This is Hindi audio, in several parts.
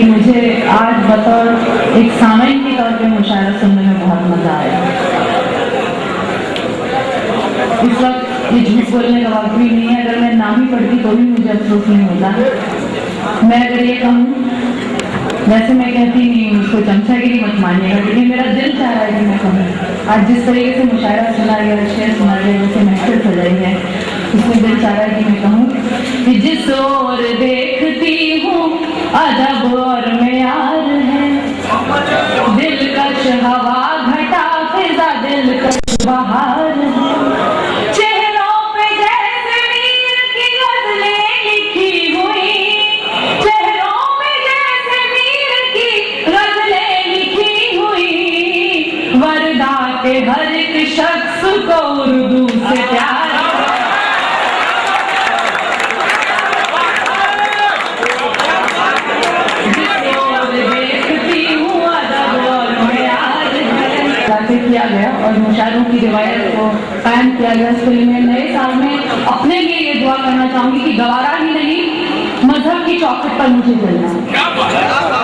मुझे आज बतौर एक सामयिक के तौर पे मुशायरा सुनने में बहुत मजा आया। इस वक्त ये झूठ बोलने का वक्त भी नहीं है, अगर मैं नाम ही पढ़ती तो भी मुझे अफसोस नहीं होता। मैं अगर ये कहूँ, वैसे मैं कहती नहीं हूँ, उसको चमचागिरी मत मानिएगा, क्योंकि मेरा दिल चाह रहा है कि मैं कहूँ। आज जिस तरीके से मुशायरा सुना गया, शेर सुना गया, जैसे महफिल सजाई है, उसमें दिल चाह रहा है कि मैं कहूँ कि जिस ओर देखती हूँ अदब और मेयार है, दिलकश हवा घटा फिजा दिलकश बहार है, चेहरों पे जैसे मीर की गजलें लिखी हुई, चेहरों पे जैसे मीर की गजलें लिखी हुई, वर्दा के हर एक शख्स को उर्दू से प्यार। किया गया और मुशायरों की रिवायत को कायम किया गया इस फिल्म में। नए साल में अपने लिए ये दुआ करना चाहूंगी कि गवारा ही नहीं, मजहब की चौखट पर मुझे जलना,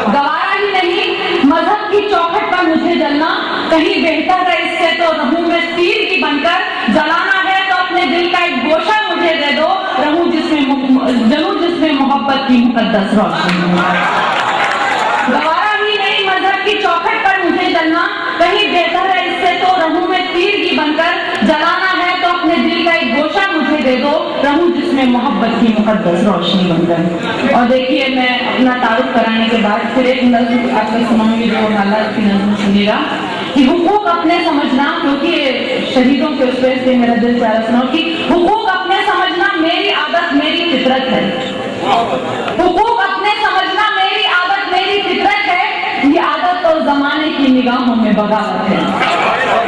गवारा ही नहीं, मजहब की चौखट पर मुझे जलना, कहीं बेहतर है इससे तो रहूं मैं तीर की बनकर, जलाना है तो अपने दिल का एक गोशा मुझे दे दो, रहूं जिसमें मोहब्बत की मुकद्दस रोशनी। गवारा ही नहीं, मजहब की चौखट पर मुझे जलना, कहीं बेहतर है इससे तो रहूं मैं तीर की बनकर, जलाना है तो अपने दिल का एक गोशा मुझे दे दो, रहूं जिसमें मोहब्बत की मुकद्दस रोशनी बनकर। और देखिए, मैं अपना तारुफ कराने के बाद फिर एक नज़्म आपको सुनाऊंगी जो हालात की नज़्म सुनिएगा कि हुकूक अपने समझना, क्योंकि शहीदों के उस पर से मेरा दिल चाह सुनाओ कि हुकूक अपने समझना मेरी आदत मेरी फितरत है, हुकूक अपने समझना मेरी आदत मेरी फितरत है, ये आदत तो जमाने की निगाहों में बगावत है।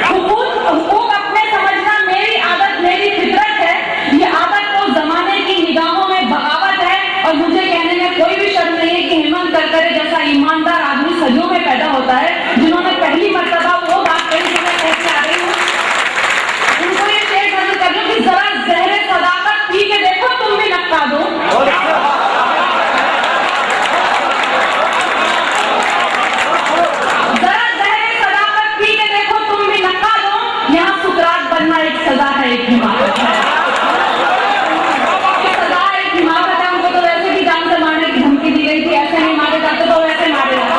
हुकूक अपने समझना मेरी आदत मेरी फितरत है, ये आदत तो जमाने की निगाहों में बगावत है। और मुझे कहने में कोई भी शर्म नहीं है कि हेमंत करकरे जैसा ईमानदार आदमी सदियों में पैदा होता है, जिन्होंने पहली मर्तबा वो बात कही जो मैं कहती आ रही हूँ, उनको ये शेर नजर कर लो कि जरा जहरे सदाकत पी के देखो तुम भी नक्का दो। एक सजा है, एक हिमाकत है, सजा एक हिमाकत है। उनको तो वैसे भी जान से मारने की धमकी दी गई थी, ऐसे नहीं मारे जाते तो वैसे मारे जाते।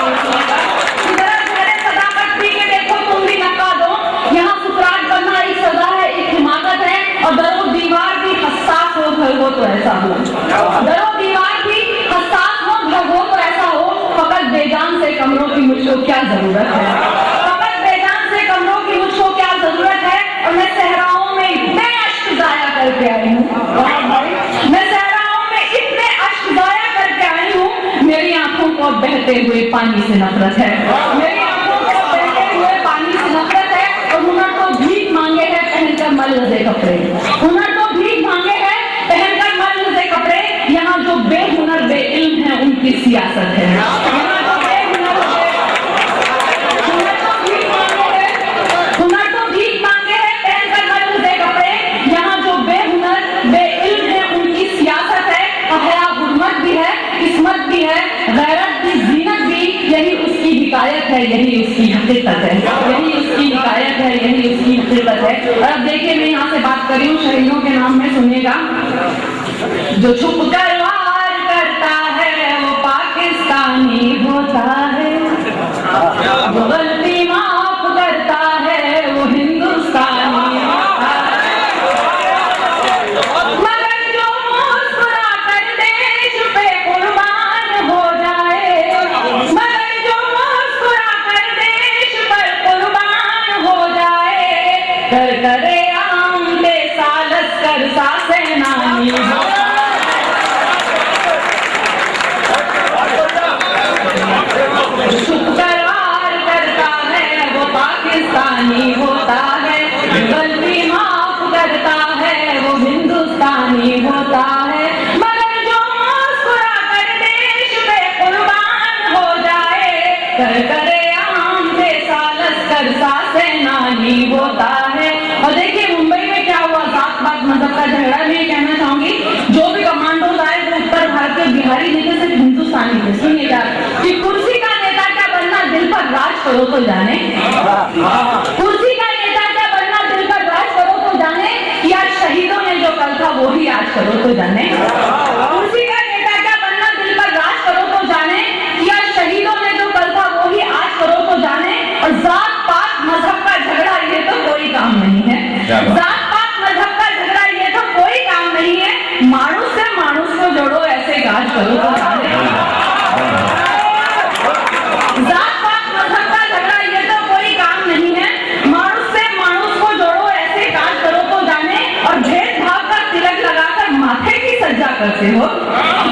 सदाकत पी के देखो तुम भी नका दो, यहाँ सुकरात बनना एक सजा है, एक हिमाकत है। और दरो दीवार भी हसास हो, घर हो तो ऐसा हो, दरो दीवार भी हसास हो, घर हो तो ऐसा हो, फकत बेजान से कमरों की मुझको क्या जरूरत है, फकत बेजान से कमरों की मुझको क्या जरूरत है। और मैं सहराओं में इतने अश्क जाया करके आई हूँ, मैं सहराओं में इतने अश्क जाया करके आई हूँ, मेरी आंखों को बहते हुए पानी से नफरत है, मेरी आंखों को बहते हुए पानी से नफरत है। और हुनर तो भीख मांगे है पहनकर मलदे कपड़े, हुनर तो भीख मांगे है पहनकर मलदे कपड़े, यहाँ जो बेहुनर बेइल्म है उनकी सियासत है, गैरत की जीनत भी, यही उसकी हिकायत है, यही उसकी हकीकत है, यही उसकी हिकायत है, यही उसकी हकीकत है। और अब देखिए, मैं यहाँ से बात कर रही हूँ शहीदों के नाम में, सुनिएगा। जो छुप कर वार करता है वो पाकिस्तानी होता है, जो गलती माफ करता है वो हिंदुस्तानी होता है, मगर जो मुस्कुरा कर देश पे कुर्बान हो जाए, मगर जो मुस्कुरा कर देश पर कुर्बान हो जाए, कर करे आम पे सालस कर सा सेनानी हो, छुप कर वार करता है वो पाकिस्तानी होता है, गलती माफ करता है वो हिंदुस्तानी होता है, मगर जो मुस्कुरा कर देश पे कुर्बान हो जाए, कर करे आम पे सालस कर सा सेनानी होता है। और देखिए, मुंबई में क्या हुआ, जात पात मजहब का झगड़ा नहीं कहना चाहूंगी, जो भी कमांडोज आए वो उत्तर भारत के बिहारी नहीं थे, सिर्फ हिंदुस्तानी थे। सुनिएगा कि करो तो जाने। कुर्सी का नेता क्या बनना दिल पर राज करो तो जाने, या शहीदों ने जो कल था वो ही आज करो तो जाने। कुर्सी का नेता क्या बनना दिल पर राज करो तो जाने, या शहीदों ने जो कल था वो ही आज करो तो जाने। और जात पात मजहब का झगड़ा ये तो कोई काम नहीं है, जात पात मजहब का झगड़ा ये तो कोई काम नहीं है। मानुष से मानुष को जोड़ो ऐसे काज करो तो जाने। जात पात मजहब का झगड़ा ये तो कोई काम नहीं है, मानुष से मानुष को जोड़ो ऐसे काज करो तो जाने। और भेदभाव का तिलक लगाकर माथे की सज्जा करते हो,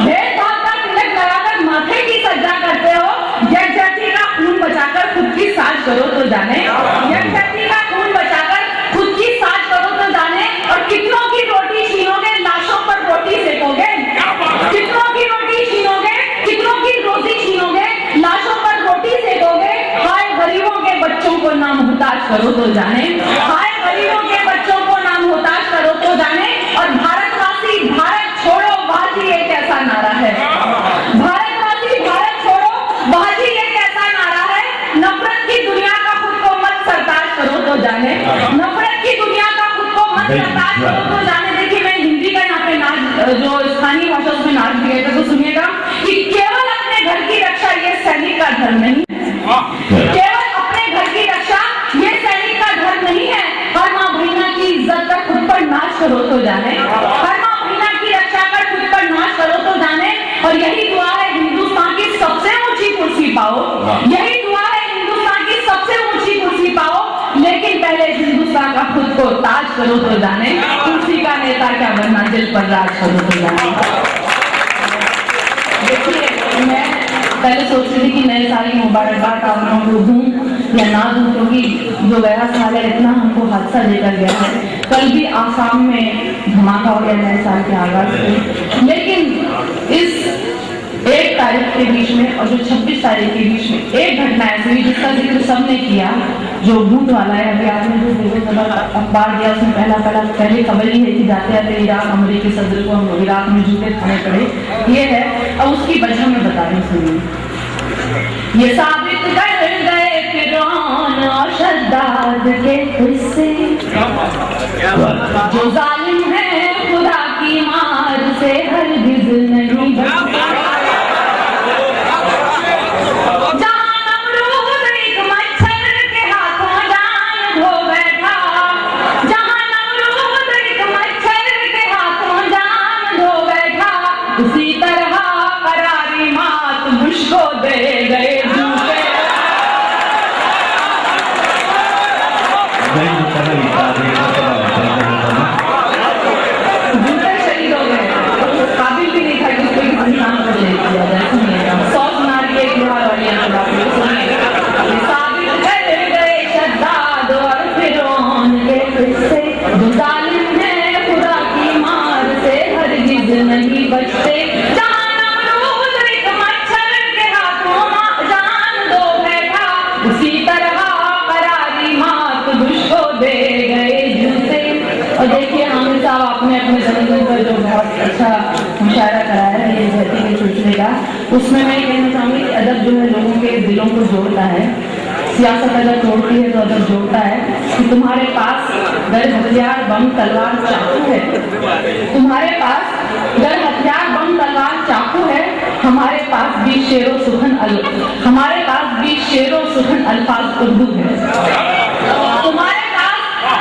भेदभाव का तिलक लगाकर माथे की सज्जा करते हो। यज्ञ का खून बचाकर खुद की साज करो तो जाने, यज्ञ का खून बचाकर खुद की साज करो तो जाने। और कितनों की रोटी छीनोगे, लाशों पर रोटी सेकोगे, कितनों की रोटी छीनोगे, कितनों की रोटी छीनोगे, लाशों पर रोटी सेकोगे। हाय गरीबों के बच्चों को ना मुहताज करो तो जाने, हाय गरीबों के बच्चों को ना मुहताज करो तो जाने। और भारतवासी भारत छोड़ो बाजी एक ऐसा नारा है, भारतवासी भारत छोड़ो बाजी एक ऐसा नारा है। नफरत की दुनिया का खुद को मत सरताज करो तो जाने, नफरत की दुनिया का खुद को मत सरताज करो तो जाने। देखिए मैं हिंदी का यहाँ पे नाच जो स्थानीय भाषा उसमें नाच दिया था, तो सुनिएगा कि केवल अपने घर की रक्षा ये सैनिक का धर्म नहीं है, केवल अपने घर की रक्षा ये सैनिक का धर्म नहीं है। हर माँ बहना की इज्जत कर खुद पर नाच करो तो जाने, हर माँ बहना की रक्षा कर खुद पर नाच करो तो जाने। और यही दुआ है हिंदुस्तान की सबसे ऊंची कुर्सी पाओ, यही दुआ है हिंदुस्तान की सबसे ऊंची कुर्सी पाओ। लेकिन पहले हिंदुस्तान का खुद को ताज करो तो जाने, कुर्सी का नेता क्या बनना दिल पर राज करो तो जाने। देखिए मैं पहले सोच रही थी कि नए साल की मुबारकबाद आप लोगों को दूं या ना दूं, क्योंकि जो गया साल है इतना हमको हादसा लेकर गया है। कल भी आसाम में धमाका हो गया नए साल के आगाज से, लेकिन इस 1 तारीख के बीच में और जो 26 तारीख के बीच में एक घटना ऐसी हुई जिसका जिक्र सबने किया, जो भूत वाला है। अभी आपने जो अखबार दिया उसमें पहले खबर ही है कि जाते जाते इराक अमेरिकी सदर को हम इराक में जूते खाने पड़े, ये है। और उसकी वजह में बता रही सुनिए। ये साबित कर गए फिरौन और शद्दाद के किस्से, जो जालिम है खुदा की मार से हरगिज़ नहीं बचता। उसी तरह करारी मात बुश को दे गए जूते। जूते शहीद हो गए, काबिल भी नहीं था कि कोई इंसान को शहीद किया जाए। सुनिएगा 100 सुनार की एक बिहार वाली साबित कर गए शद्दाद और फिरौन के किस्से, जो जालिम है खुदा की मार से हरगिज़ नहीं बचते। जहां नमरूद एक मच्छर के हाथों जान दो बैठा, उसी तरह करारी मात बुश को दे गए जूते। और देखिए आमिर साहब आपने अपने जन्मदिन पर जो बहुत अच्छा मुशायरा कराया है ये धरती के सिलसिले का, उसमें मैं कहना चाहूँगी कि अदब जो है लोगों के दिलों को जोड़ता है। सियासत अगर तोड़ती है तो अदब जोड़ता है। कि तुम्हारे पास गर हथियार बम तलवार चाकू है, तुम्हारे पास गर हथियार बम तलवार चाकू है, हमारे पास भी शेरो सुखन हमारे पास भी शेरो सुखन अल्फाज उर्दू है। तुम्हारे पास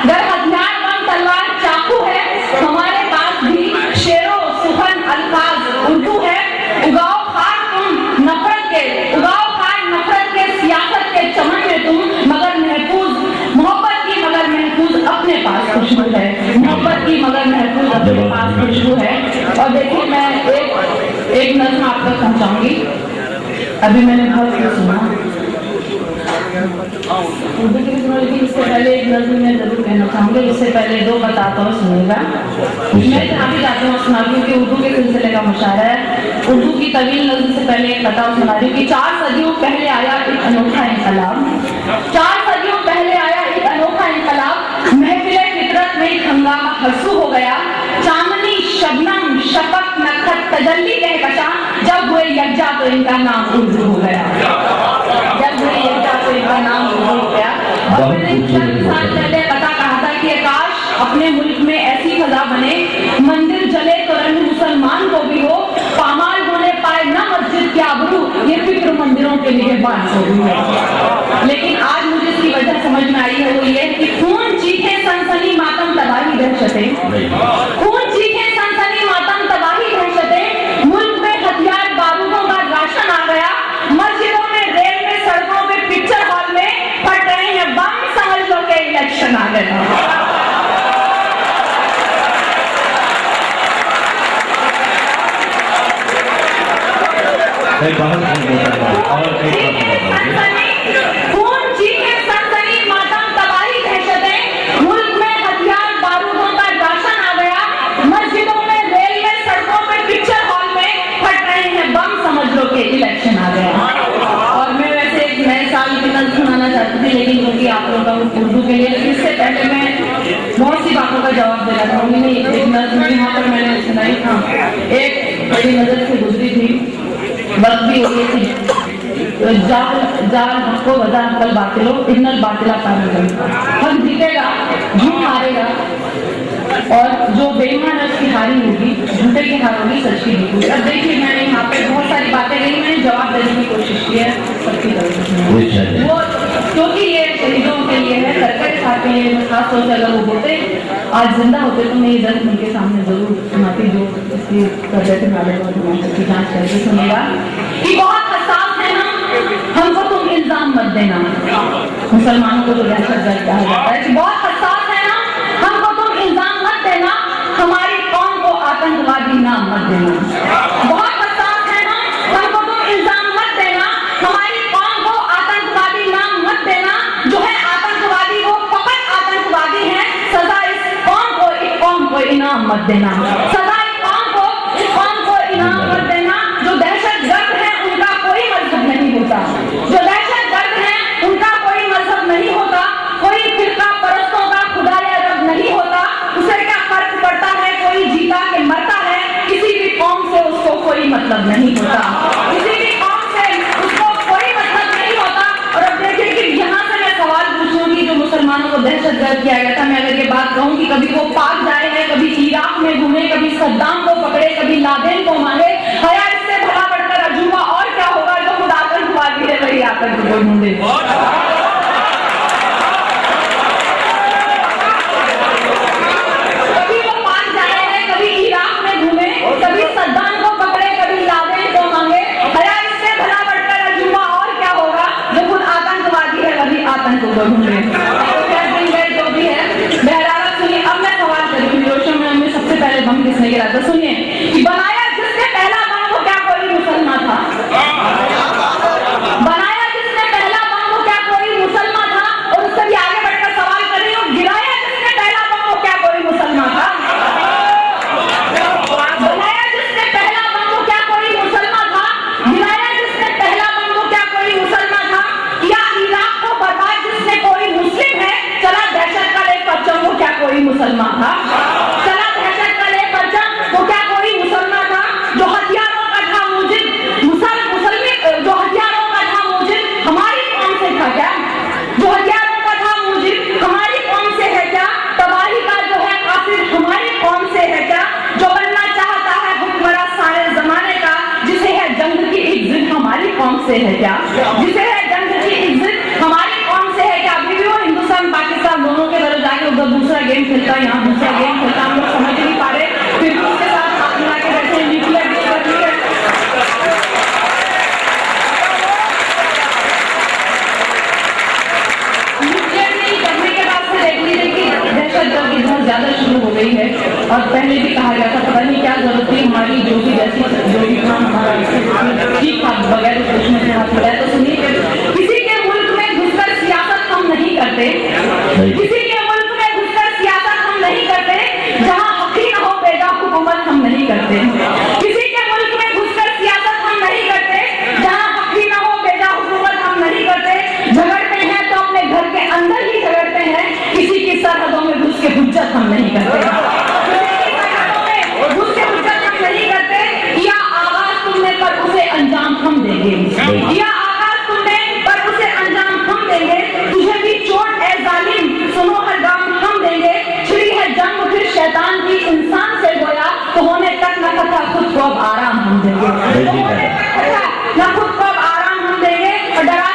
गर हथियार बम तलवार चाकू है, हमारे पास भी शेरो सुखन अल्फाज उर्दू है। उगाओ खार तुम नफरत के, उगाओ खार नफरत के सियासत के चमन में तुम, मगर महफूज मोहब्बत की मगर महफूज अपने पास खुशबू है, मोहब्बत की मगर महफूज अपने पास खुशबू है। और देखिए मैं एक नज़्म आप तक पहुंचाऊंगी। अभी मैंने बहुत कुछ सुना उर्दू की सुना, लेकिन इससे पहले एक नज़्म मैं जरूर कहना चाहूँगी। इससे पहले 2 बताता हूँ, सुनिएगा। मैं जहाँ भी जाती हूँ सुना क्योंकि उर्दू के सिलसिले का मुशायरा है। उर्दू की तवील नज़्म से पहले एक बताओ सुना रही हूँ कि 4 सदियों पहले आया एक अनोखा इनकलाब, 4 सदियों पहले आया एक अनोखा इनकलाब। महफिले फितरत में एक हंगामा हंसू हो गया, चांदनी शबनम शफक नखत तजल्ली कहकशा, जब हुए यज्जा तो इनका नाम उर्दू हो गया, जब हुए यज्जा तो इनका नाम आंसर हुई है। लेकिन आज मुझे इसकी वजह समझ में आई है, वो ये कि खून चीखे सनसनी मातम तबाही दहशतें, खून चीखे सनसनी मातम तबाही दहशतें, मुल्क में हथियार बारूदों का राशन आ गया, मस्जिदों में, रेल में, सड़कों पे, पिक्चर हॉल में फट रहे हैं बम, समझ लो के इलेक्शन आ गया। खून चीखे सनसनी मातम तबाही दहशतें, मुल्क में हथियार बारूदों का राशन आ गया, मस्जिदों में, रेल में, सड़कों पे, पिक्चर हॉल में फट रहे हैं बम, समझ लो के इलेक्शन आ गया। और मैं वैसे एक नए साल की नज़्म सुनाना चाहती थी, लेकिन क्योंकि आप लोगों का उर्दू के लिए, इससे पहले मैं बहुत सी बातों का जवाब देना चाहूंगी। एक नज़्म यहाँ पर मैंने सुनाई था, एक बड़ी नजर से गुजरी थी, वक्त भी हो गई थी, जाल जाल हक को वजह अकल बातिलो इन्नल बातिला कामिल, हक जीतेगा, झूठ हारेगा, और जो बेईमान है उसकी हारी होगी, झूठे की हार होगी, सच की जीत होगी। अब देखिए, मैंने यहाँ पे बहुत सारी बातें कही, मैंने जवाब देने की कोशिश की है सबकी तरफ, वो क्योंकि ये शहीदों के लिए है, करके साथ में खास तौर से अगर वो होते आज जिंदा होते तो मैं ये दर्द उनके सामने जरूर सुनाती, जो इसकी कर रहे थे नाले और की जांच करके सुनेगा कि बहुत हसास है ना, हमको तुम इल्जाम मत देना, मुसलमानों को तो दहशतगर्द कहा जाता है, कि बहुत हसास है ना, हमको तुम इल्जाम मत देना, हमारी कौम को आतंकवादी नाम मत देना, बहुत हसास है ना, हमको तुम इल्जाम मत देना, हमारी कौम को आतंकवादी नाम मत देना, जो है आतंकवादी वो फकत आतंकवादी है, सजा इस कौम को इनाम मत देना, सजा इस कौम को इनाम मत देना, जो दहशतगर्द है उनका कोई मजहब नहीं होता, जो दहशतगर्द है उनका कोई मजहब नहीं होता, कोई फिरका परस्तों का खुदा या रब नहीं होता, उसे क्या फर्क पड़ता है कोई जीता के मरता है, किसी भी कौम से उसको कोई मतलब नहीं होता, किसी भी कौम से उसको कोई मतलब नहीं होता। और अब देखिए कि यहाँ से मैं सवाल पूछूंगी, जो मुसलमानों को दहशतगर्द किया गया था, मैं अगर ये बात कहूँ कि कभी वो पाक जाए हैं, कभी इराक में घूमे, कभी सद्दाम को पकड़े, कभी लादेन को मारे, हया इससे भला बढ़कर अजूबा और क्या होगा, जो खुद आतंकवादी है वही आतंक को ढूंढे। कभी वो पाक जाए हैं, कभी इराक में घूमे, कभी सद्दाम को पकड़े, कभी लादेन को मांगे, हया इससे भला बढ़कर अजूबा और क्या होगा, जो खुद आतंकवादी है वही आतंक को ढूंढे। जो भी है बहरहाल सुनिए, अब मैं सवाल करूंगी, हिरोशिमा में सबसे पहले बम किसने गिरा था? सुनिए कि बनाया जिसने पहला बम वो क्या कोई मुसलमान था? बनाया जिसने पहला बम वो क्या कोई मुसलमान था? और उससे भी आगे बढ़कर सवाल कर रही हूँ, गिराया जिसने पहला बम वो क्या कोई मुसलमान था? बनाया जिसने पहला बम वो क्या कोई मुसलमान था? गिराया जिसने पहला बम वो क्या कोई मुसलमान था? या इराक को बर्बाद जिसने कोई मुस्लिम है, चला दहशत का ले परचम वो क्या कोई मुसलमान था? चला दहशत का ले परचम वो क्या कोई मुसलमान था? जो हथियारों का था मुजिब, जो हथियारों का था मुजिब हमारी कौम से था क्या? जो हथियारों का था मुजिब हमारी कौम से है क्या? तबाही का जो है कासिर हमारी कौम से है क्या? जो बनना चाहता है हुक्मरान सारे जमाने का, जिसे है जंग की इज्जत हमारी कौम से है क्या? जिसे है जंग की इज्जत हमारी कौम से है क्या? अभी भी वो हिंदुस्तान पाकिस्तान दोनों के तरफ जाके उधर दूसरा गेम खेलता है, यहाँ दूसरा गेम खेलता है, हम लोग समझ नहीं पा रहे, फिर उसके साथ हाथ मिला के बैठे न्यूक्लियर डील कर रही है। न्यूक्लियर डील करने के बाद से देख लीजिए कि दहशतगर्दी बहुत ज्यादा शुरू हो गई है, और पहले भी कहा गया था पता नहीं क्या जरूरत थी हमारी जो भी काम हमारा ठीक था बगैर सोचने से हाथ मिलाया। तो सुनिए, किसी के मुल्क में घुसकर सियासत हम नहीं करते, किसी के मुल्क में घुसकर सियासत हम नहीं करते, जहाँ हकी न हो बेजा हुकूमत हम नहीं करते, किसी के मुल्क में घुसकर सियासत हम नहीं करते, जहाँ हकी न हो बेजा हुकूमत हम नहीं करते, झगड़ते हैं तो अपने घर के अंदर ही झगड़ते हैं, किसी की सरहदों में घुस के हुज्जत हम नहीं करते, घुस के हुज्जत हम नहीं करते, या आवाज तुमने पर उसे अंजाम हम देंगे, या आवाज तुमने पर उसे अंजाम हम देंगे, तुझे भी चोट ए जालिम सुनो हर गाम हम देंगे, छिड़ी है जंग फिर शैतान की इंसान से गोया, तो होने तक न था खुद को अब आराम हम देंगे, न खुद को अब आराम हम देंगे, और डरा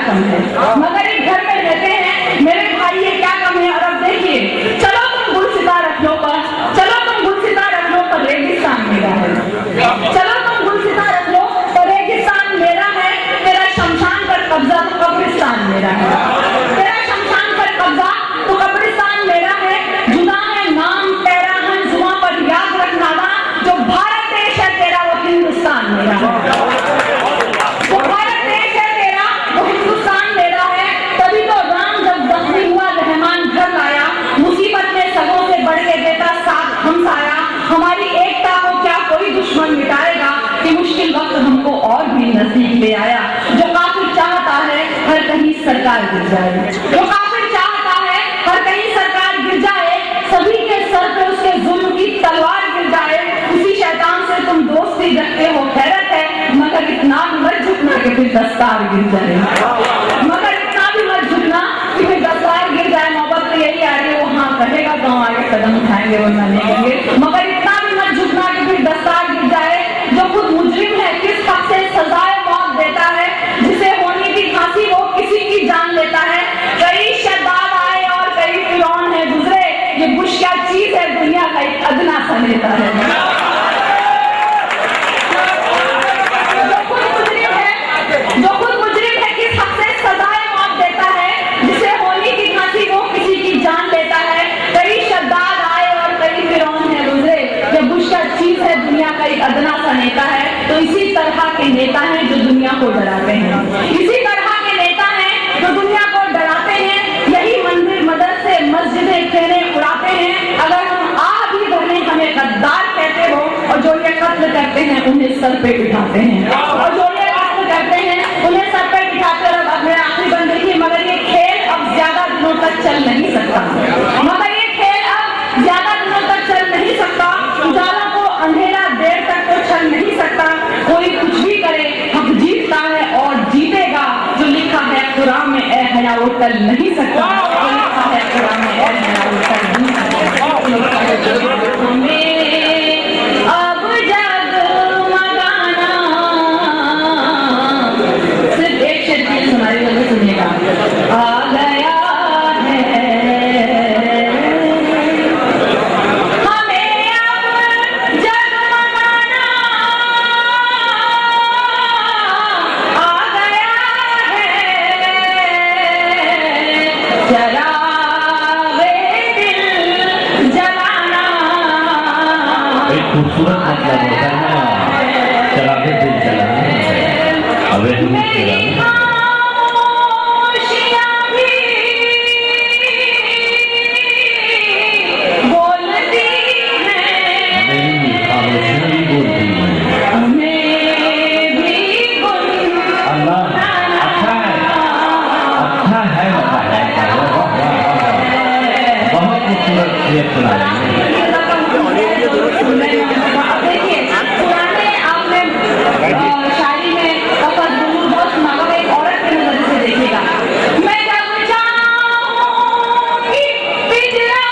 कम है, मगर एक घर में रहते हैं मेरे भाई ये क्या कम है। और अब देखिए, चलो तुम गुलसिता रख लो पर, चलो तुम गुलसिता रख लो पर रेगिस्तान मेरा है, चलो तुम गुलसिता रख लो पर रेगिस्तान मेरा है। तेरा शमशान पर कब्जा तो कब्रिस्तान मेरा है, तेरा शमशान पर कब्जा तो कब्रिस्तान मेरा है। जुदा है नाम तेरा है जुआ पर याद रखना ना, जो भारत देश है तेरा वो हिंदुस्तान मेरा है, वो भारत देश है तेरा वो हिंदुस्तान मेरा है। तभी तो राम जब जख्मी हुआ रहमान घर लाया, मुसीबत में सगों से बढ़ के देता साथ हमसाया। हमारी एकता को क्या कोई दुश्मन मिटाएगा, कि मुश्किल वक्त हमको और भी नजदीक ले आया। जो काफिर चाहता है हर कहीं सरकार गिर जाए, जो काफिर चाहता है हर कहीं सरकार गिर जाए, सभी के सर पे उसके जुल्म की तलवार गिर जाए। उसी शैतान से तुम दोस्ती रखते हो खैरत है, मगर इतना भी मत झुकना कि फिर दस्तार गिर जाए, मगर इतना भी मत झुकना कि फिर दस्तार गिर जाए। मोहब्बत तो यही आ रही है, वो हाँ कहेगा तो हम आगे कदम उठाएंगे वरना नहीं करेंगे, मगर इतना भी मत झुकना कि फिर दस्तार गिर जाए। जो खुद मुजरिम है किस हक से सजाए मौत देता है, जिसे होनी थी फांसी वो किसी की जान लेता है। कई शद्दाद आए और कई फिरौन है गुजरे, ये बुश क्या चीज है दुनिया का एक अदना सा नेता है। जो खुद मुजरिम है किस हक से सजाए मौत देता है, जिसे होनी थी फांसी वो किसी की जान लेता है। कई शद्दाद आए और कई फिरौन है गुजरे, ये बुश क्या चीज है दुनिया का एक अदना सा नेता है। तो इसी तरह के नेता हैं जो दुनिया को डराते हैं, इसी तरह के नेता हैं जो दुनिया को डराते हैं। यही मंदिर मदरसे मस्जिदें खेने उड़ाते हैं। अगर हम आ भी भरने हमें गद्दार कहते हो, और जो ये कत्ल करते हैं उन्हें सर पे बिठाते हैं, और जो ये कत्ल करते हैं उन्हें सर पे बिठाते हैं। अब मैं आखिरी बंद देखिए, मगर ये खेल अब ज्यादा दिनों तक चल नहीं सकता, मगर ये खेल अब ज्यादा दिनों तक चल नहीं सकता। उजाला को अंधेरा देर तक तो चल नहीं सकता। कोई कुछ भी करे हक जीतता है और जीतेगा। जो लिखा है कुरान में ए हया वो टल नहीं सकता, जो लिखा है कुरान में ए हया वो टल नहीं सकता। हमें अब जगमगाना, सिर्फ एक शेर की सुनाई वाले सुनिएगा। आ गया खूबसूरत मतलब होता है ना, चलाते दिल चलाना, अबे तुम चलाना। शायरी में तफद्दुल बहुत मगर एक औरत की नजर से देखिएगा। मैं जब चाहूंगी पिंजरा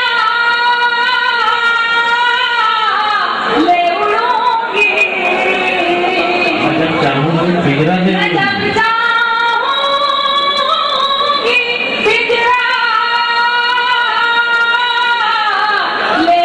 ले उड़ूंगी, मैं जब चाहूंगी पिंजरा ले मैं जब चाहूंगी पिंजरा ले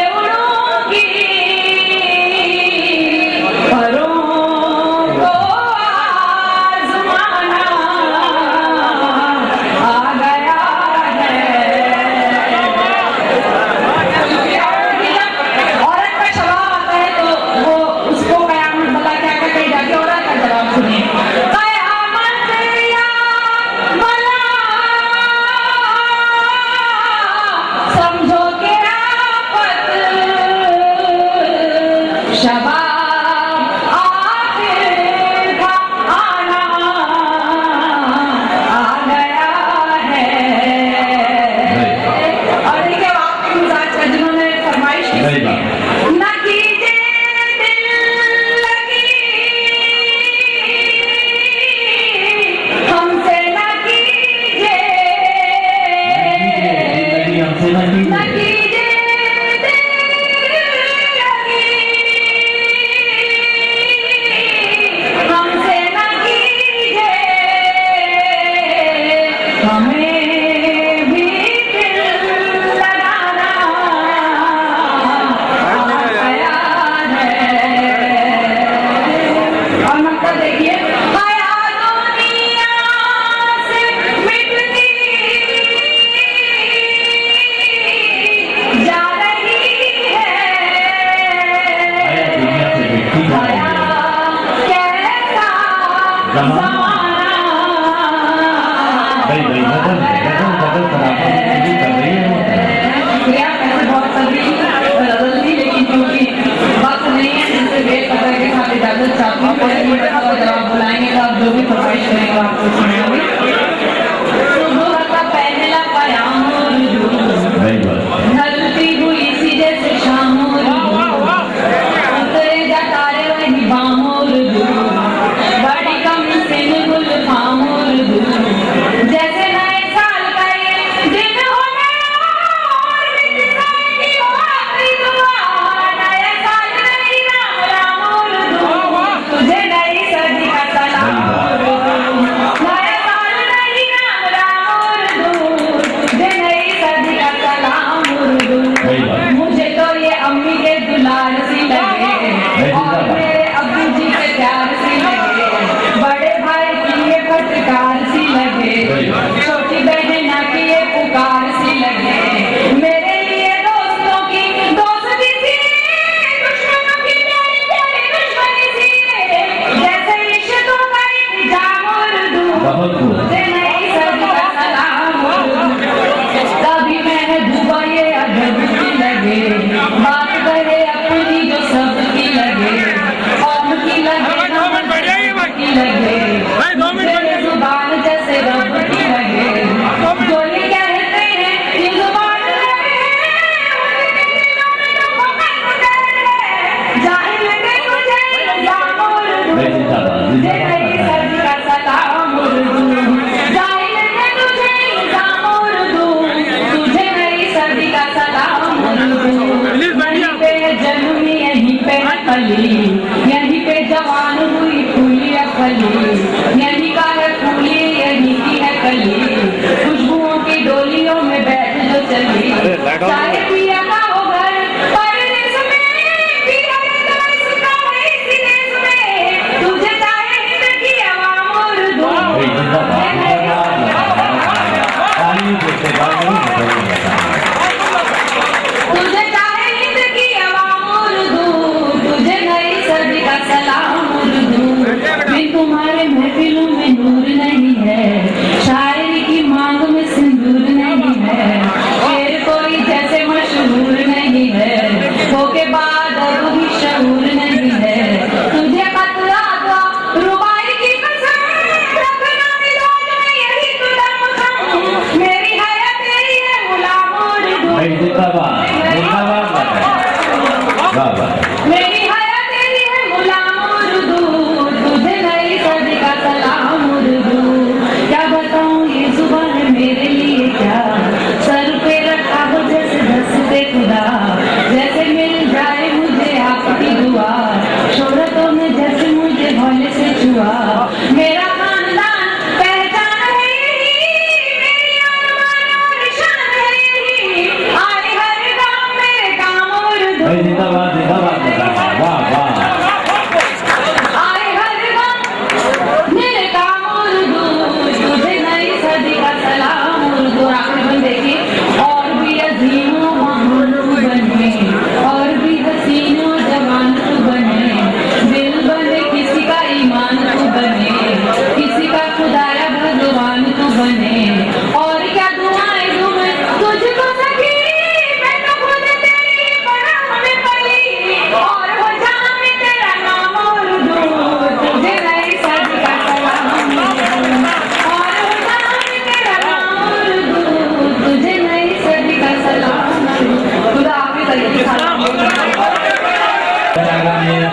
भाई भाई गजल सरापा मुझे कर रही है शुक्रिया, मैंने बहुत सभी गजल थी, लेकिन क्योंकि वक्त नहीं है जिनसे वेट पकड़ के साथ इजाजत चाहती हूँ। जब आप बुलाएंगे तो आप जो भी फरमाइश करेंगे आपको सुनाएंगे। सुबह का पहला पयाम ढलती हुई सी जैसे शाम उतरे जा तारे वही बामोर बड़ी कम सिन गुल फामोर जैसे नए साल का ये दिन हो नया और बीत जाएगी वो आखिरी दुआ। नया साल नहीं राम राम और तुझे नई सदी का सलाम। नया साल नहीं राम राम और तुझे नई सदी का सलाम। मुझे तो ये अम्मी के दुलार सी लगे और मेरे अब्बू जी के प्यार सी लगे, बड़े भाई की ये फटकार सी लगे, छोटी बहन की ये पुकार सी लगे। मेरे लिए दोस्तों की दोस्ती सी, दुश्मनों की प्यारी प्यारी दुश्मनी सी, जैसे रिश्तों का इंतजाम और तुझे नई सदी का सलाम। कभी महबूबा ये अजब सी लगे, बात करे अपनी जो सबकी लगे, कौम की लगे की लगे, तेरे जुबान जैसे रब की लगे। जो ये कहते हैं ये जुबान लगे, जाहिल लगे तुझे इल्जाम और तुझे नई सदी का सलाम। जाहिल लगे तुझे इल्जाम और तुझे नई सदी का सलाम। यहीं पे जन्मी यहीं पे फली, यहीं पे जवान हुई फूली अकली, यहीं का है फूली यहीं की है कली, खुशबुओं की डोलियों में बैठ जो चली। चाहे पिया का हो घर परदेश में, पिया तो इसका है इसी देश में, तुझे चाहे हिंद की आवाम और तुझे चाहे हिंद की आवाम और तुझे नई सदी का सलाम। बिन तुम्हारे महफिलों में नूर नहीं है, शायरी की मांग में सिंदूर नहीं है, शेर कोई जैसे मशहूर नहीं है, हो के बाद अब भी शहूर नहीं है। तुझे खतरा दो रुबाई की कसम, रखना मिजाज में यही तो दम, मेरी हया तेरी है गुलाम और मेरी हया तेरी है गुलाम और तुझे नई सदी का सलाम। क्या बताऊं ये जुबान है मेरे लिए क्या, सर पे रखा हो जैसे दस्ते खुदा, जैसे मिल जाए मुझे आपकी दुआ, शोहरतों में जैसे मुझे भोले से छुआ। मेरा खानदान पहचान है यही, मेरी आन और शान है यही, आए हर गांव मेरे काम और आए हर गांव मेरे काम और तुझे नई सदी का सलाम। आखिरी बन देखिए, और भी अजीमों महमूद बने, और भी हसीनों जवान तू बने, दिल बने किसी का ईमान तू बने, किसी का खुदाया भगवान तू बने। और क्या दुआएं दूं मैं तुझको सखी, मैं तो खुद तेरी पनाह में पली, और हो जहां में तेरा नाम और तुझे नई सदी का सलाम। और हो जहां में तेरा नाम और तुझे नई सदी का सलाम। खुदा हाफिज़।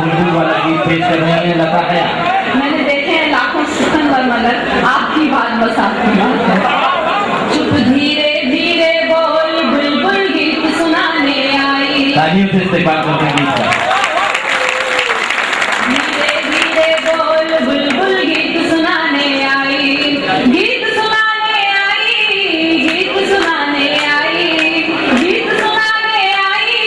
बुलबुल वाला गीत पेश कर रही है लता हया। मैंने देखे हैं लाखों सिकंदर मगर आपकी बात बस आपकी बात है। चुप धीरे धीरे बोल बुलबुल गीत सुनाने आई, तालियों से इस्तेमाल करते गीत का। धीरे धीरे बोल बुलबुल गीत सुनाने आई, गीत सुनाने आई, गीत सुनाने आई, गीत सुनाने आई,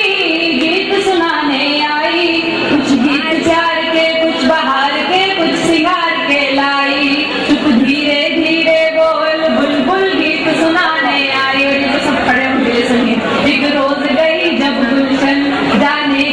गीत सुनाने आई। कुछ गीत प्यार के, कुछ बहार के, कुछ सिंगार के लाई। चुप धीरे धीरे बोल बुलबुल गीत सुनाने आई। और ये तो सब खड़े होंगे सुनिए। एक रोज गई जब गुलशन जाने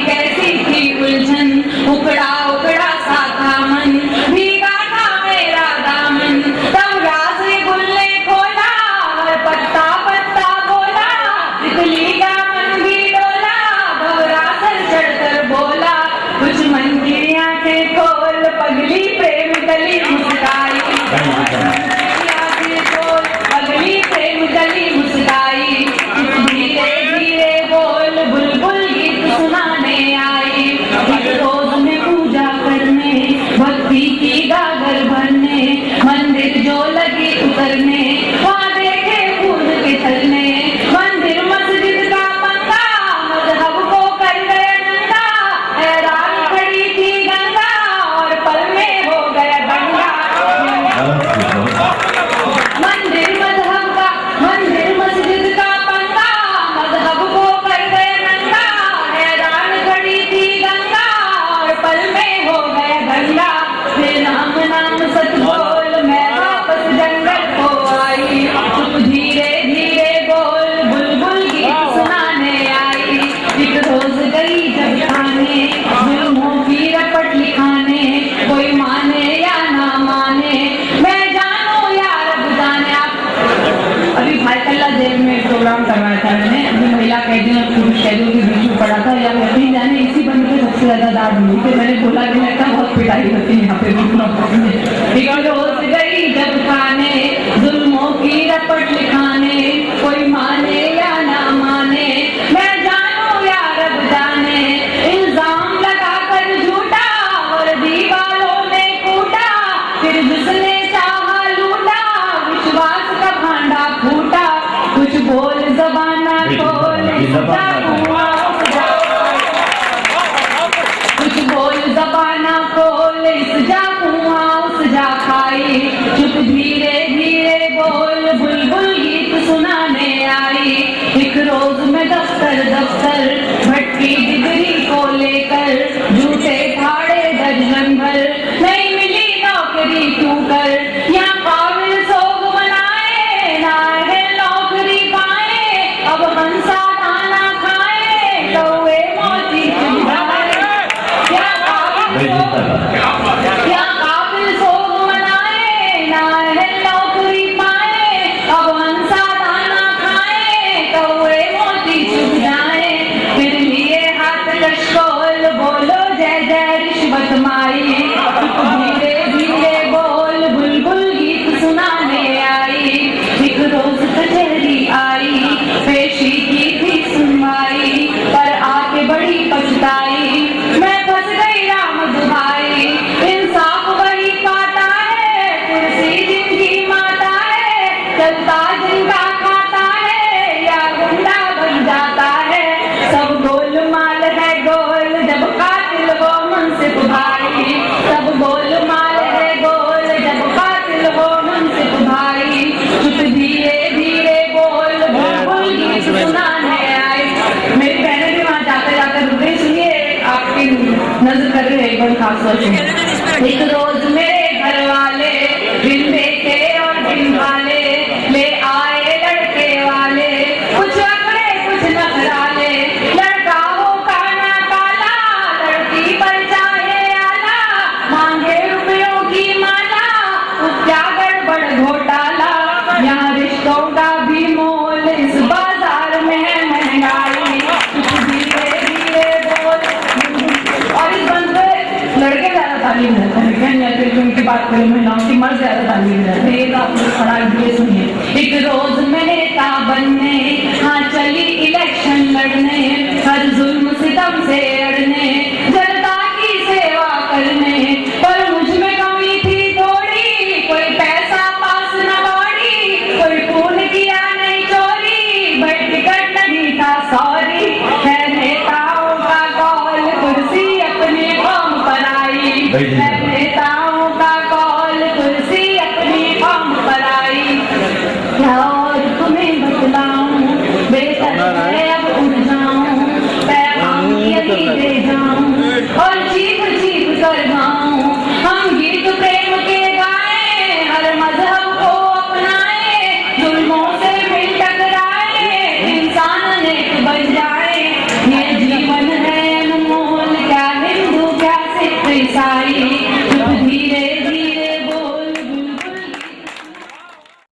जेल में प्रोग्राम करवाया था मैंने, जो महिला कैदियों और पुरुष कैदियों के बीच में पड़ा था। या यकीन जाने इसी बंद पे सबसे ज्यादा दाद मिली थी। मैंने बोला कि लगता बहुत पिटाई होती है यहाँ पे ठीक है। रोज गई जब खाने जुल्मों की रपट लिखाने, कोई माने या ना माने मैं जानू या रब जाने, इल्जाम लगा कर झूठा और दीवारों ने कूटा, फिर जिसने चाहा लूटा विश्वास का भांडा फूटा, कुछ बोल ज़बाना खोल कुछ बोल ज़बाना खोल इस जा कुआं उस जा खाई, चुप धीरे धीरे बोल बुलबुल गीत सुनाने आई। एक रोज मैं दफ्तर भटकी डिग्री को लेकर, झूठे भाड़े दर्जन भर नहीं मिली नौकरी तू कर, या काबिल सोग बनाए ना है नौकरी पाए, अब हंसा दाना खाए कौवे मोती चुराए, क्या काबिल सोग मनाए ना है नौकरी पाए, अब हंसा दाना खाए कौवे मोती चुग जाए, फिर लिए हाथ लश्कोल बोलो जय जय रिश्वत माई, धीरे धीरे बोल बुलबुल गीत सुनाने आई। एक रोज कचहरी आई पेशी की थी सुनवाई, पर आके बड़ी पछताई मैं फंस गई राम दुहाई, इंसाफ वही पाता है कुर्सी जिनकी माता है, चलता जिनका खाता है या गुंडा बन जाता है, सब गोलमाल है गोल जब कातिल वो मुंसिफ भाई, सब गोलमाल है गोल जब कातिल वो मुंसिफ भाई, चुप धीरे धीरे बोल बुलबुल गीत सुनाने आए। मेरी बहनें भी वहाँ जाते जाते रुक गई। सुनिए आपकी नजर करके एक बार खास सोचो। एक रोज मेरे घर वाले बिन देखे और बिन वाले ले आए लड़के वाले, कुछ अकड़े कुछ नखराले, लड़का हो काना काला लड़की पर चाहे आला, मांगे रुपयों की माला क्या गड़बड़ घोटाला, यहाँ रिश्तों का भी मोल इस बाजार में है महंगाई, धीरे धीरे बोल। और इस बंद पे लड़के ज्यादा तालीम रहते हैं, या फिर उनकी बात करें महिलाओं की मर्द ज्यादा तालीम रहते हैं। एक आप लोग खड़ा